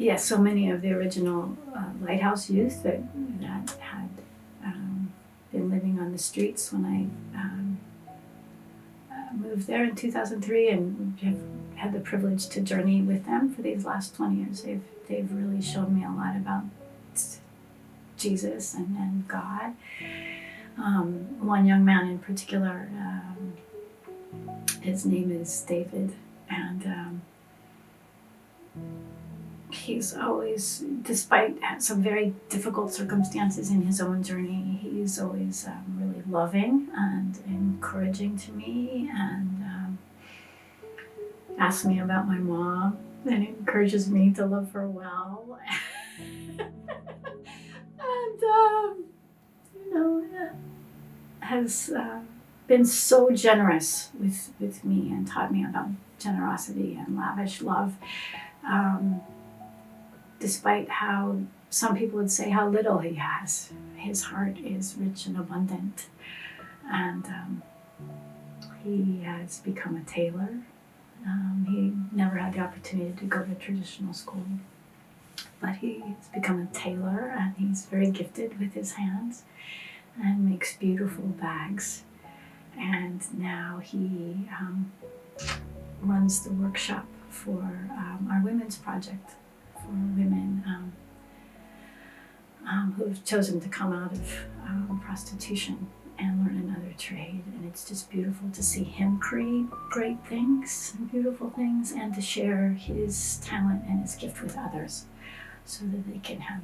yes, so many of the original Lighthouse youth that had been living on the streets when I moved there in 2003, and have had the privilege to journey with them for these last 20 years. They've really shown me a lot about Jesus and God. One young man in particular, his name is David, and he's always, despite some very difficult circumstances in his own journey, he's always really loving and encouraging to me, and asks me about my mom and encourages me to love her well. And, has been so generous with me and taught me about generosity and lavish love. Despite how some people would say how little he has, his heart is rich and abundant. And he has become a tailor. He never had the opportunity to go to traditional school, but he's become a tailor, and he's very gifted with his hands and makes beautiful bags. And now he runs the workshop for our women's project, for women who have chosen to come out of prostitution and learn another trade. And it's just beautiful to see him create great things and beautiful things, and to share his talent and his gift with others so that they can have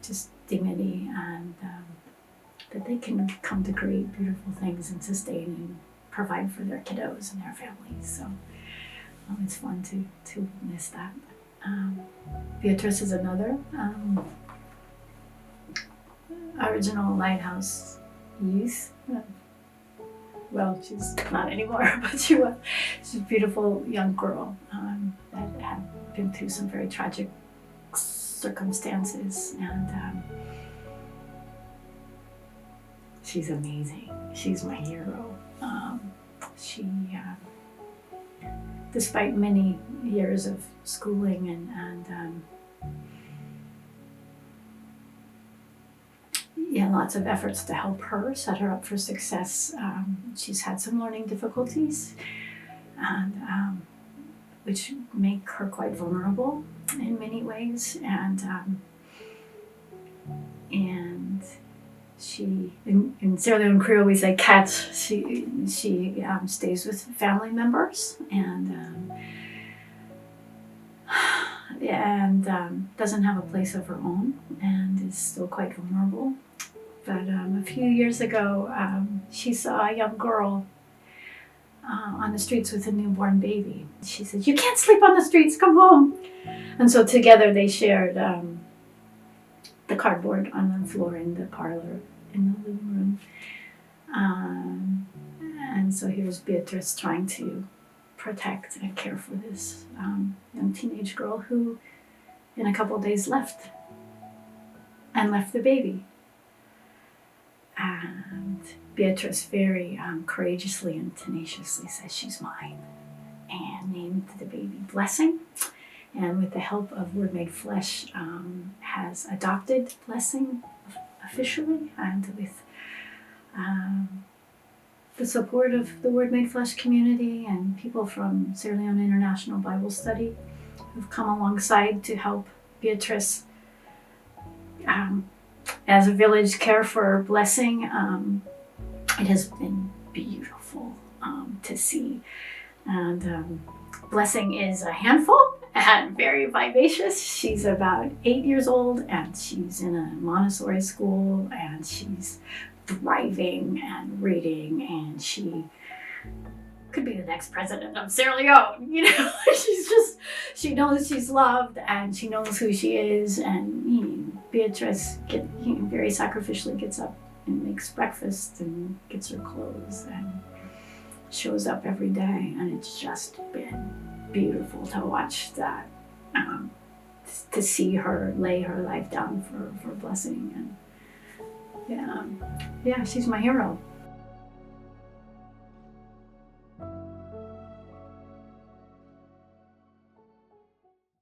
just dignity, and that they can come to create beautiful things and sustain and provide for their kiddos and their families. So it's fun to witness that. Beatrice is another original Lighthouse youth. Well, she's not anymore, but she was. She's a beautiful young girl that had been through some very tragic circumstances, and she's amazing. She's my hero. She, despite many years of schooling and lots of efforts to help her, set her up for success, she's had some learning difficulties, and which make her quite vulnerable in many ways, and she, in Sierra Leone Creole we say cat. She stays with family members, and doesn't have a place of her own, and is still quite vulnerable. But a few years ago, she saw a young girl on the streets with a newborn baby. She said, "You can't sleep on the streets, come home." And so together they shared the cardboard on the floor in the parlor, in the living room. And so here's Beatrice trying to protect and care for this young teenage girl who in a couple of days left the baby. And Beatrice very courageously and tenaciously says she's mine, and named the baby Blessing. And with the help of Word Made Flesh, has adopted Blessing officially, and with the support of the Word Made Flesh community and people from Sierra Leone International Bible Study who've come alongside to help Beatrice as a village care for Blessing. It has been beautiful to see. And Blessing is a handful and very vivacious. She's about 8 years old, and she's in a Montessori school, and she's thriving and reading, and she could be the next president of Sierra Leone. She knows she's loved, and she knows who she is. And Beatrice very sacrificially gets up and makes breakfast and gets her clothes and shows up every day. And it's just been beautiful to watch that, to see her lay her life down for Blessing. And yeah, she's my hero.